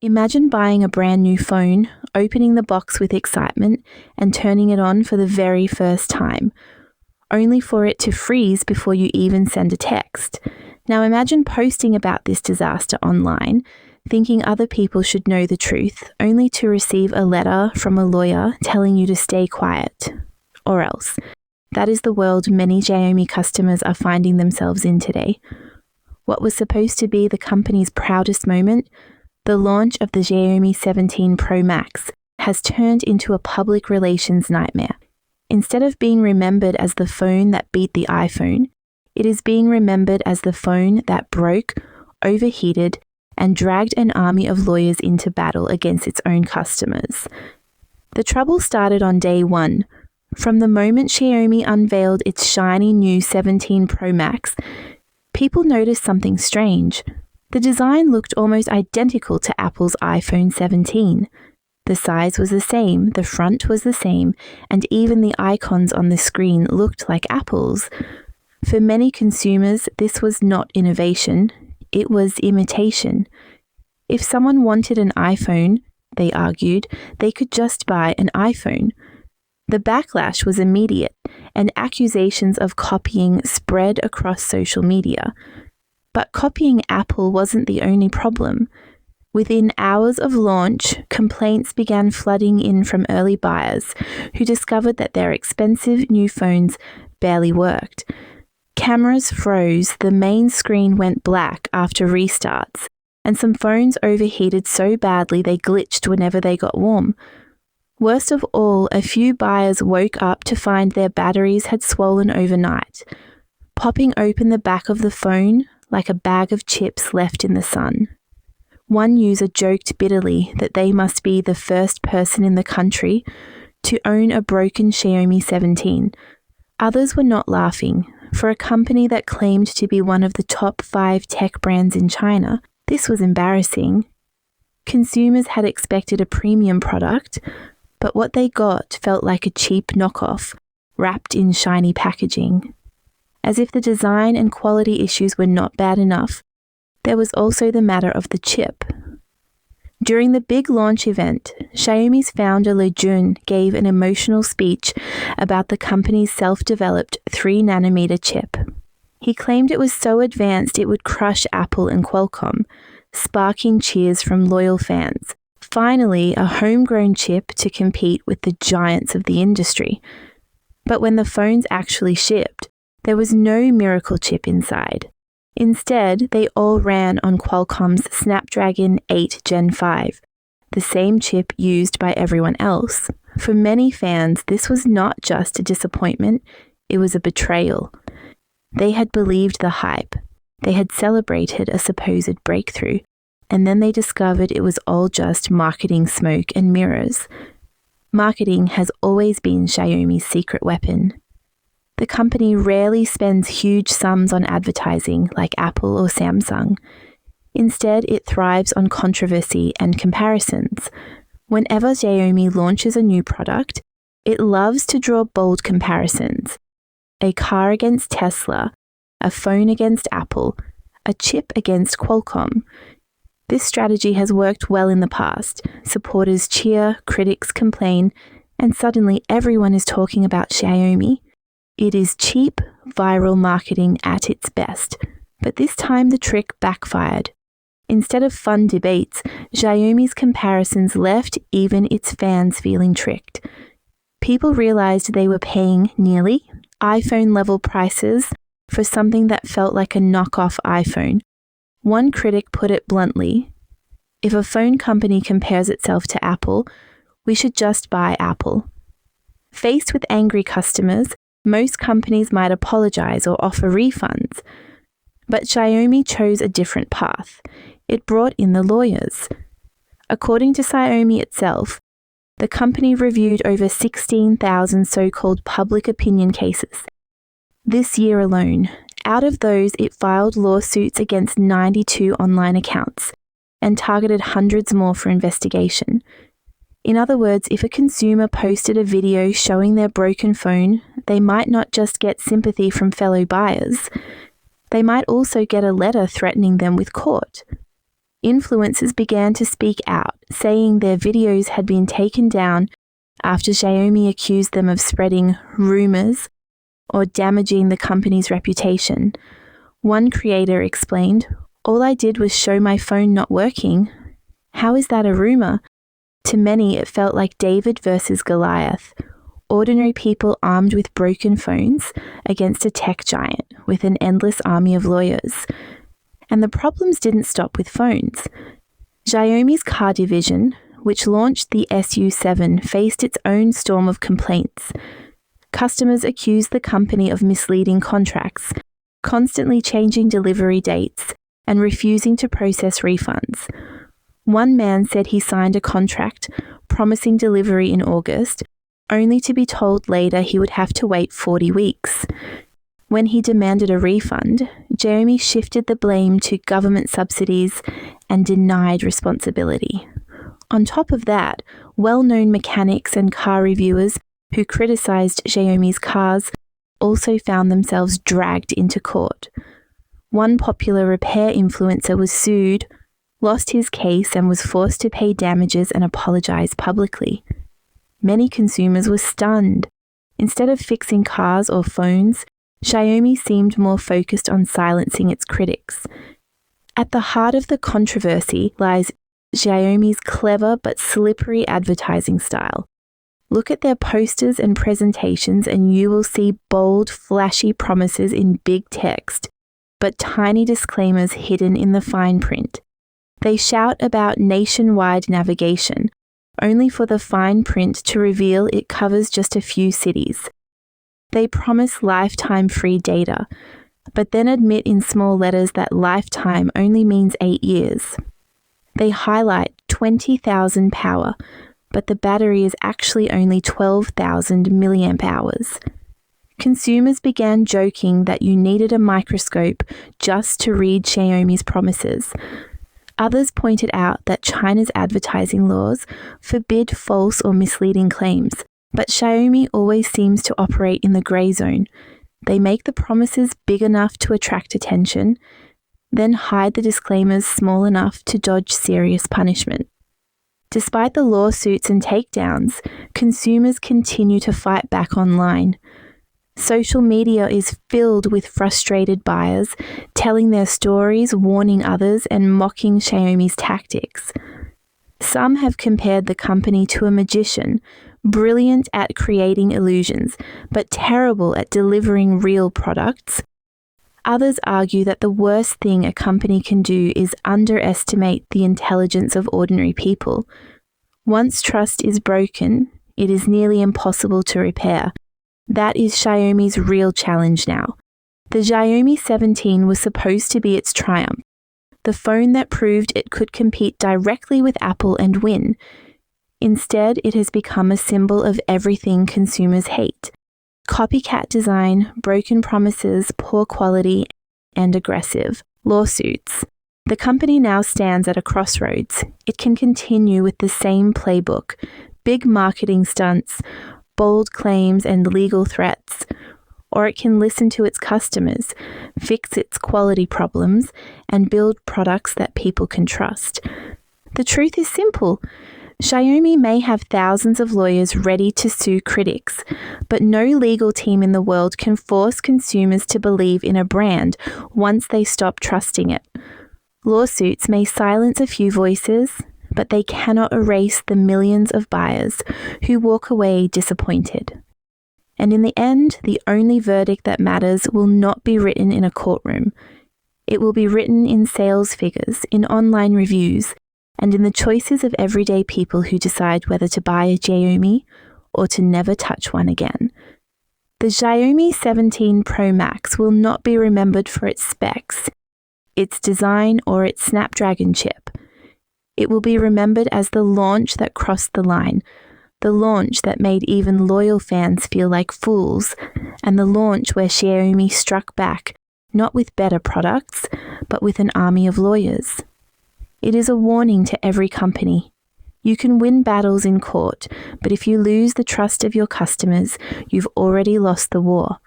Imagine buying a brand new phone, opening the box with excitement, and turning it on for the very first time, only for it to freeze before you even send a text. Now imagine posting about this disaster online, thinking other people should know the truth, only to receive a letter from a lawyer telling you to stay quiet. Or else. That is the world many Xiaomi customers are finding themselves in today. What was supposed to be the company's proudest moment, the launch of the Xiaomi 17 Pro Max, has turned into a public relations nightmare. Instead of being remembered as the phone that beat the iPhone, it is being remembered as the phone that broke, overheated, and dragged an army of lawyers into battle against its own customers. The trouble started on day one. From the moment Xiaomi unveiled its shiny new 17 Pro Max, people noticed something strange. The design looked almost identical to Apple's iPhone 17. The size was the same, the front was the same, and even the icons on the screen looked like Apple's. For many consumers, this was not innovation, it was imitation. If someone wanted an iPhone, they argued, they could just buy an iPhone. The backlash was immediate, and accusations of copying spread across social media. But copying Apple wasn't the only problem. Within hours of launch, complaints began flooding in from early buyers who discovered that their expensive new phones barely worked. Cameras froze, the main screen went black after restarts, and some phones overheated so badly they glitched whenever they got warm. Worst of all, a few buyers woke up to find their batteries had swollen overnight, popping open the back of the phone like a bag of chips left in the sun. One user joked bitterly that they must be the first person in the country to own a broken Xiaomi 17. Others were not laughing. For a company that claimed to be one of the top 5 tech brands in China, this was embarrassing. Consumers had expected a premium product, but what they got felt like a cheap knockoff, wrapped in shiny packaging. As if the design and quality issues were not bad enough, there was also the matter of the chip. During the big launch event, Xiaomi's founder Li Jun gave an emotional speech about the company's self-developed 3nm chip. He claimed it was so advanced it would crush Apple and Qualcomm, sparking cheers from loyal fans. Finally, a homegrown chip to compete with the giants of the industry. But when the phones actually shipped, there was no miracle chip inside. Instead, they all ran on Qualcomm's Snapdragon 8 Gen 5, the same chip used by everyone else. For many fans, this was not just a disappointment, it was a betrayal. They had believed the hype. They had celebrated a supposed breakthrough, and then they discovered it was all just marketing smoke and mirrors. Marketing has always been Xiaomi's secret weapon. The company rarely spends huge sums on advertising like Apple or Samsung. Instead, it thrives on controversy and comparisons. Whenever Xiaomi launches a new product, it loves to draw bold comparisons. A car against Tesla, a phone against Apple, a chip against Qualcomm. This strategy has worked well in the past. Supporters cheer, critics complain, and suddenly everyone is talking about Xiaomi. It is cheap, viral marketing at its best. But this time the trick backfired. Instead of fun debates, Xiaomi's comparisons left even its fans feeling tricked. People realized they were paying nearly iPhone-level prices for something that felt like a knockoff iPhone. One critic put it bluntly, "If a phone company compares itself to Apple, we should just buy Apple." Faced with angry customers, most companies might apologize or offer refunds. But Xiaomi chose a different path. It brought in the lawyers. According to Xiaomi itself, the company reviewed over 16,000 so-called public opinion cases. This year alone, out of those, it filed lawsuits against 92 online accounts and targeted hundreds more for investigation. In other words, if a consumer posted a video showing their broken phone, they might not just get sympathy from fellow buyers. They might also get a letter threatening them with court. Influencers began to speak out, saying their videos had been taken down after Xiaomi accused them of spreading rumors or damaging the company's reputation. One creator explained, "All I did was show my phone not working. How is that a rumor?" To many, it felt like David versus Goliath. Ordinary people armed with broken phones against a tech giant with an endless army of lawyers. And the problems didn't stop with phones. Xiaomi's car division, which launched the SU7, faced its own storm of complaints. Customers accused the company of misleading contracts, constantly changing delivery dates, and refusing to process refunds. One man said he signed a contract promising delivery in August, only to be told later he would have to wait 40 weeks. When he demanded a refund, Xiaomi shifted the blame to government subsidies and denied responsibility. On top of that, well-known mechanics and car reviewers who criticized Xiaomi's cars also found themselves dragged into court. One popular repair influencer was sued, lost his case, and was forced to pay damages and apologize publicly. Many consumers were stunned. Instead of fixing cars or phones, Xiaomi seemed more focused on silencing its critics. At the heart of the controversy lies Xiaomi's clever but slippery advertising style. Look at their posters and presentations and you will see bold, flashy promises in big text, but tiny disclaimers hidden in the fine print. They shout about nationwide navigation, only for the fine print to reveal it covers just a few cities. They promise lifetime free data, but then admit in small letters that lifetime only means 8 years. They highlight 20,000 power, but the battery is actually only 12,000 milliamp hours. Consumers began joking that you needed a microscope just to read Xiaomi's promises. Others pointed out that China's advertising laws forbid false or misleading claims, but Xiaomi always seems to operate in the grey zone. They make the promises big enough to attract attention, then hide the disclaimers small enough to dodge serious punishment. Despite the lawsuits and takedowns, consumers continue to fight back online. Social media is filled with frustrated buyers, telling their stories, warning others, and mocking Xiaomi's tactics. Some have compared the company to a magician, brilliant at creating illusions, but terrible at delivering real products. Others argue that the worst thing a company can do is underestimate the intelligence of ordinary people. Once trust is broken, it is nearly impossible to repair. That is Xiaomi's real challenge now. The Xiaomi 17 was supposed to be its triumph, the phone that proved it could compete directly with Apple and win. Instead, it has become a symbol of everything consumers hate: copycat design, broken promises, poor quality, and aggressive lawsuits. The company now stands at a crossroads. It can continue with the same playbook: big marketing stunts, bold claims, and legal threats. Or it can listen to its customers, fix its quality problems, and build products that people can trust. The truth is simple. Xiaomi may have thousands of lawyers ready to sue critics, but no legal team in the world can force consumers to believe in a brand once they stop trusting it. Lawsuits may silence a few voices, but they cannot erase the millions of buyers who walk away disappointed. And in the end, the only verdict that matters will not be written in a courtroom. It will be written in sales figures, in online reviews, and in the choices of everyday people who decide whether to buy a Xiaomi or to never touch one again. The Xiaomi 17 Pro Max will not be remembered for its specs, its design, or its Snapdragon chip. It will be remembered as the launch that crossed the line, the launch that made even loyal fans feel like fools, and the launch where Xiaomi struck back, not with better products, but with an army of lawyers. It is a warning to every company. You can win battles in court, but if you lose the trust of your customers, you've already lost the war.